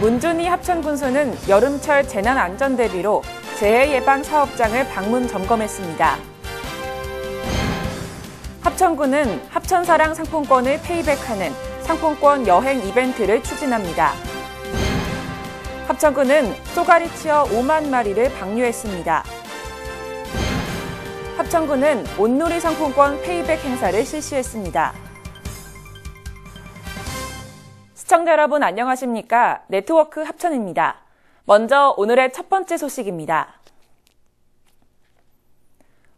문준희 합천군수는 여름철 재난안전 대비로 재해 예방 사업장을 방문 점검했습니다. 합천군은 합천사랑 상품권을 페이백하는 상품권 여행 이벤트를 추진합니다. 합천군은 쏘가리 치어 5만 마리를 방류했습니다. 합천군은 온누리 상품권 페이백 행사를 실시했습니다. 시청자 여러분 안녕하십니까? 네트워크 합천입니다. 먼저 오늘의 첫 번째 소식입니다.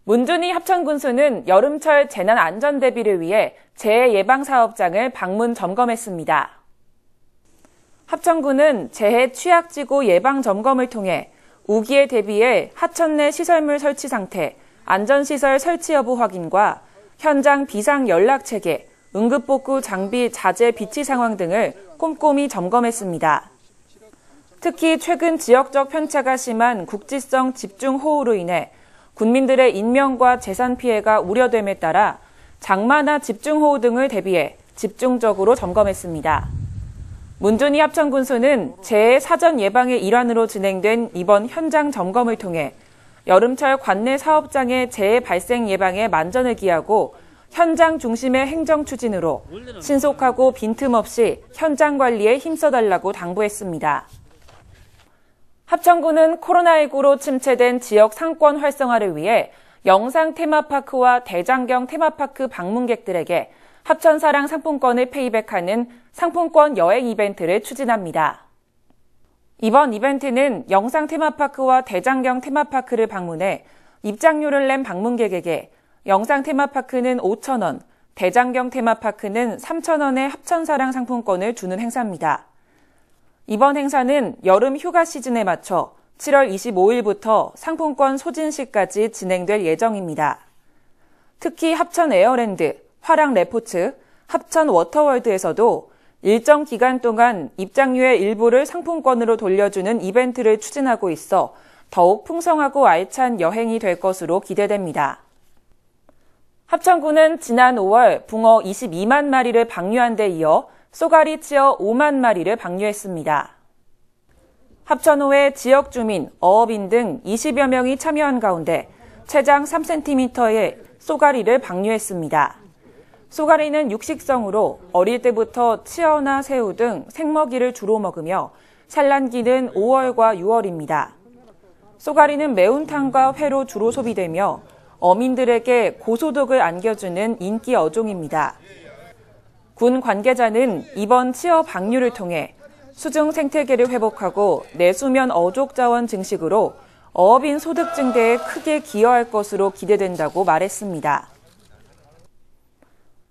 문준희 합천군수는 여름철 재난 안전 대비를 위해 재해 예방 사업장을 방문 점검했습니다. 합천군은 재해 취약지구 예방 점검을 통해 우기에 대비해 하천 내 시설물 설치 상태, 안전시설 설치 여부 확인과 현장 비상 연락 체계, 응급복구 장비 자재 비치 상황 등을 꼼꼼히 점검했습니다. 특히 최근 지역적 편차가 심한 국지성 집중호우로 인해 군민들의 인명과 재산 피해가 우려됨에 따라 장마나 집중호우 등을 대비해 집중적으로 점검했습니다. 문준희 합천군수는 재해 사전 예방의 일환으로 진행된 이번 현장 점검을 통해 여름철 관내 사업장의 재해 발생 예방에 만전을 기하고 현장 중심의 행정 추진으로 신속하고 빈틈없이 현장 관리에 힘써달라고 당부했습니다. 합천군은 코로나19로 침체된 지역 상권 활성화를 위해 영상 테마파크와 대장경 테마파크 방문객들에게 합천사랑 상품권을 페이백하는 상품권 여행 이벤트를 추진합니다. 이번 이벤트는 영상 테마파크와 대장경 테마파크를 방문해 입장료를 낸 방문객에게 영상 테마파크는 5,000원, 대장경 테마파크는 3,000원의 합천사랑 상품권을 주는 행사입니다. 이번 행사는 여름 휴가 시즌에 맞춰 7월 25일부터 상품권 소진 시까지 진행될 예정입니다. 특히 합천 에어랜드, 화랑 레포츠, 합천 워터월드에서도 일정 기간 동안 입장료의 일부를 상품권으로 돌려주는 이벤트를 추진하고 있어 더욱 풍성하고 알찬 여행이 될 것으로 기대됩니다. 합천군은 지난 5월 붕어 22만 마리를 방류한 데 이어 쏘가리 치어 5만 마리를 방류했습니다. 합천호의 지역 주민, 어업인 등 20여 명이 참여한 가운데 체장 3cm의 쏘가리를 방류했습니다. 쏘가리는 육식성으로 어릴 때부터 치어나 새우 등 생먹이를 주로 먹으며 산란기는 5월과 6월입니다. 쏘가리는 매운탕과 회로 주로 소비되며 어민들에게 고소득을 안겨주는 인기 어종입니다. 군 관계자는 이번 치어 방류를 통해 수중 생태계를 회복하고 내수면 어족 자원 증식으로 어업인 소득 증대에 크게 기여할 것으로 기대된다고 말했습니다.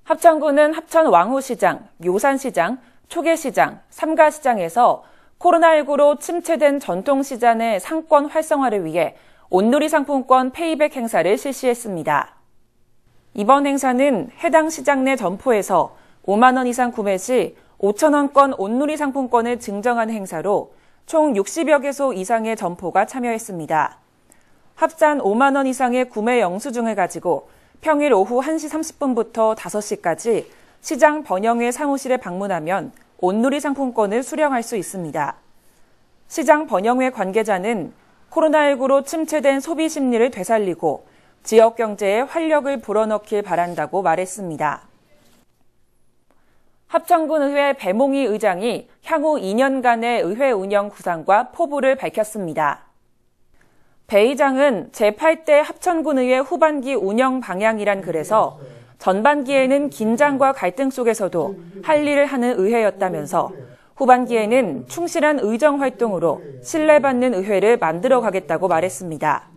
합천군은 합천 왕호시장, 묘산시장, 초계시장, 삼가시장에서 코로나19로 침체된 전통시장의 상권 활성화를 위해 온누리 상품권 페이백 행사를 실시했습니다. 이번 행사는 해당 시장 내 점포에서 5만 원 이상 구매 시 5,000원권 온누리 상품권을 증정한 행사로 총 60여 개소 이상의 점포가 참여했습니다. 합산 5만 원 이상의 구매 영수증을 가지고 평일 오후 1시 30분부터 5시까지 시장 번영회 사무실에 방문하면 온누리 상품권을 수령할 수 있습니다. 시장 번영회 관계자는 코로나19로 침체된 소비 심리를 되살리고 지역 경제에 활력을 불어넣길 바란다고 말했습니다. 합천군의회 배몽희 의장이 향후 2년간의 의회 운영 구상과 포부를 밝혔습니다. 배 의장은 제8대 합천군의회 후반기 운영 방향이란 글에서 전반기에는 긴장과 갈등 속에서도 할 일을 하는 의회였다면서 후반기에는 충실한 의정 활동으로 신뢰받는 의회를 만들어가겠다고 말했습니다.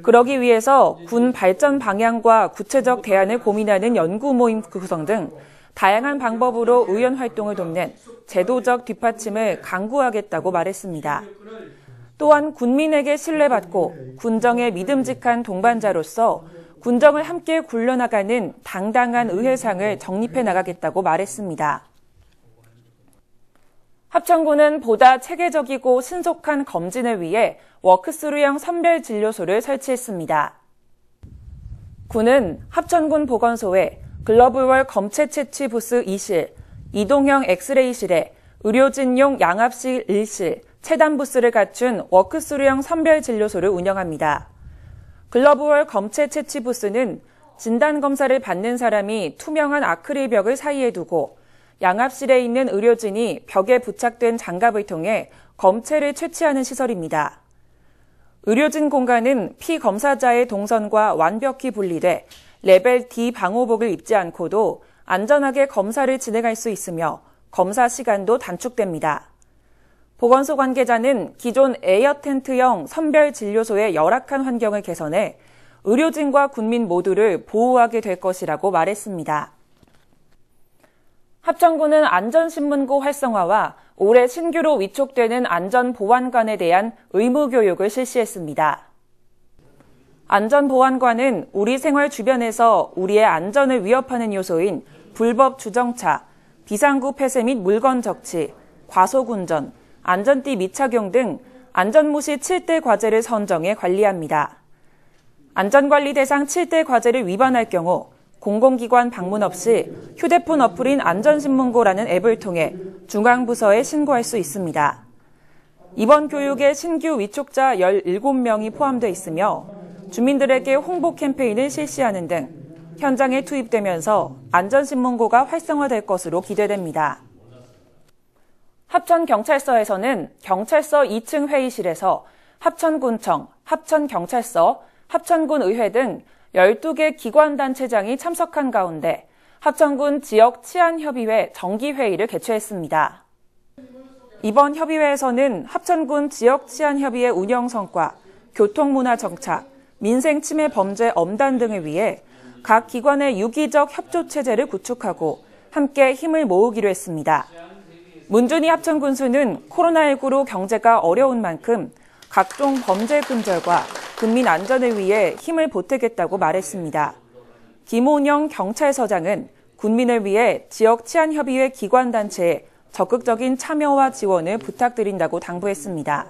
그러기 위해서 군 발전 방향과 구체적 대안을 고민하는 연구 모임 구성 등 다양한 방법으로 의원 활동을 돕는 제도적 뒷받침을 강구하겠다고 말했습니다. 또한 군민에게 신뢰받고 군정의 믿음직한 동반자로서 군정을 함께 굴려나가는 당당한 의회상을 정립해 나가겠다고 말했습니다. 합천군은 보다 체계적이고 신속한 검진을 위해 워크스루형 선별진료소를 설치했습니다. 군은 합천군 보건소에 글로벌 검체 채취 부스 2실, 이동형 엑스레이실에 의료진용 양압실 1실, 체담 부스를 갖춘 워크스루형 선별진료소를 운영합니다. 글로브월 검체 채취 부스는 진단검사를 받는 사람이 투명한 아크릴 벽을 사이에 두고 양압실에 있는 의료진이 벽에 부착된 장갑을 통해 검체를 채취하는 시설입니다. 의료진 공간은 피검사자의 동선과 완벽히 분리돼 레벨 D 방호복을 입지 않고도 안전하게 검사를 진행할 수 있으며 검사 시간도 단축됩니다. 보건소 관계자는 기존 에어 텐트형 선별진료소의 열악한 환경을 개선해 의료진과 국민 모두를 보호하게 될 것이라고 말했습니다. 합천군은 안전신문고 활성화와 올해 신규로 위촉되는 안전보안관에 대한 의무교육을 실시했습니다. 안전보안관은 우리 생활 주변에서 우리의 안전을 위협하는 요소인 불법 주정차, 비상구 폐쇄 및 물건 적치, 과속운전, 안전띠 미착용 등 안전무시 7대 과제를 선정해 관리합니다. 안전관리 대상 7대 과제를 위반할 경우 공공기관 방문 없이 휴대폰 어플인 안전신문고라는 앱을 통해 중앙부서에 신고할 수 있습니다. 이번 교육에 신규 위촉자 17명이 포함되어 있으며 주민들에게 홍보 캠페인을 실시하는 등 현장에 투입되면서 안전신문고가 활성화될 것으로 기대됩니다. 합천경찰서에서는 경찰서 2층 회의실에서 합천군청, 합천경찰서, 합천군의회 등 12개 기관단체장이 참석한 가운데 합천군 지역치안협의회 정기회의를 개최했습니다. 이번 협의회에서는 합천군 지역치안협의회 운영 성과, 교통문화 정착, 민생침해 범죄 엄단 등을 위해 각 기관의 유기적 협조체제를 구축하고 함께 힘을 모으기로 했습니다. 문준희 합천군수는 코로나19로 경제가 어려운 만큼 각종 범죄 근절과 국민 안전을 위해 힘을 보태겠다고 말했습니다. 김온영 경찰서장은 군민을 위해 지역치안협의회 기관단체에 적극적인 참여와 지원을 부탁드린다고 당부했습니다.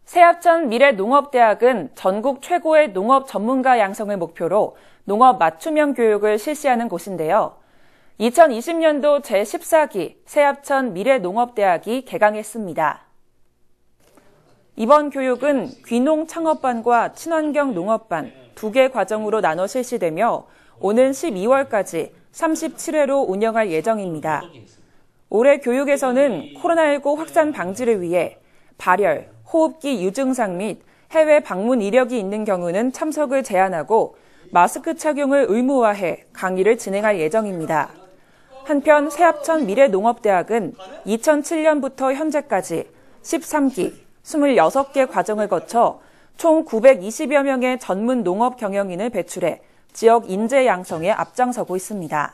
새합천 미래농업대학은 전국 최고의 농업 전문가 양성을 목표로 농업 맞춤형 교육을 실시하는 곳인데요. 2020년도 제14기 새합천 미래농업대학이 개강했습니다. 이번 교육은 귀농창업반과 친환경 농업반 2개 과정으로 나눠 실시되며 오는 12월까지 37회로 운영할 예정입니다. 올해 교육에서는 코로나19 확산 방지를 위해 발열, 호흡기 유증상 및 해외 방문 이력이 있는 경우는 참석을 제한하고 마스크 착용을 의무화해 강의를 진행할 예정입니다. 한편 새합천 미래농업대학은 2007년부터 현재까지 13기, 26개 과정을 거쳐 총 920여 명의 전문 농업 경영인을 배출해 지역 인재 양성에 앞장서고 있습니다.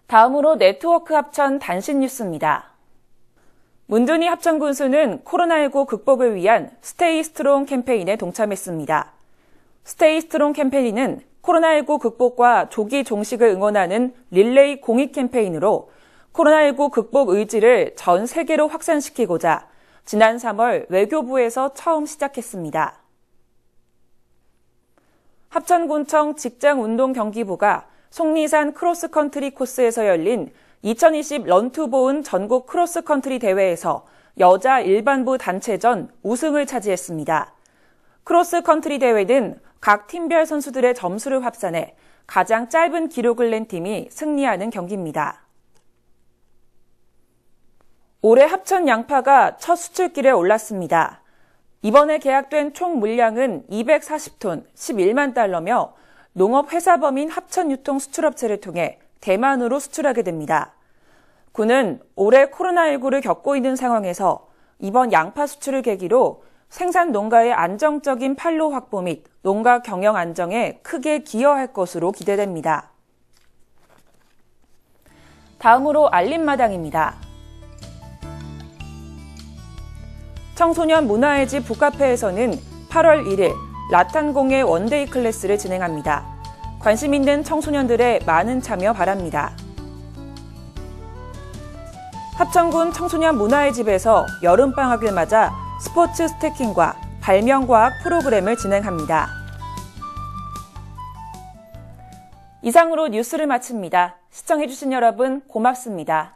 다음으로 네트워크 합천 단신 뉴스입니다. 문준희 합천군수는 코로나19 극복을 위한 스테이 스트롱 캠페인에 동참했습니다. 스테이 스트롱 캠페인은 코로나19 극복과 조기 종식을 응원하는 릴레이 공익 캠페인으로 코로나19 극복 의지를 전 세계로 확산시키고자 지난 3월 외교부에서 처음 시작했습니다. 합천군청 직장운동경기부가 속리산 크로스컨트리 코스에서 열린 2020 런투보은 전국 크로스컨트리 대회에서 여자 일반부 단체전 우승을 차지했습니다. 크로스컨트리 대회는 각 팀별 선수들의 점수를 합산해 가장 짧은 기록을 낸 팀이 승리하는 경기입니다. 올해 합천 양파가 첫 수출길에 올랐습니다. 이번에 계약된 총 물량은 240톤, 11만 달러며 농업회사 범인 합천유통수출업체를 통해 대만으로 수출하게 됩니다. 군은 올해 코로나19를 겪고 있는 상황에서 이번 양파 수출을 계기로 생산 농가의 안정적인 판로 확보 및 농가 경영 안정에 크게 기여할 것으로 기대됩니다. 다음으로 알림마당입니다. 청소년 문화의 집 북카페에서는 8월 1일 라탄공예 원데이 클래스를 진행합니다. 관심 있는 청소년들의 많은 참여 바랍니다. 합천군 청소년 문화의 집에서 여름방학을 맞아 스포츠 스태킹과 발명과학 프로그램을 진행합니다. 이상으로 뉴스를 마칩니다. 시청해주신 여러분 고맙습니다.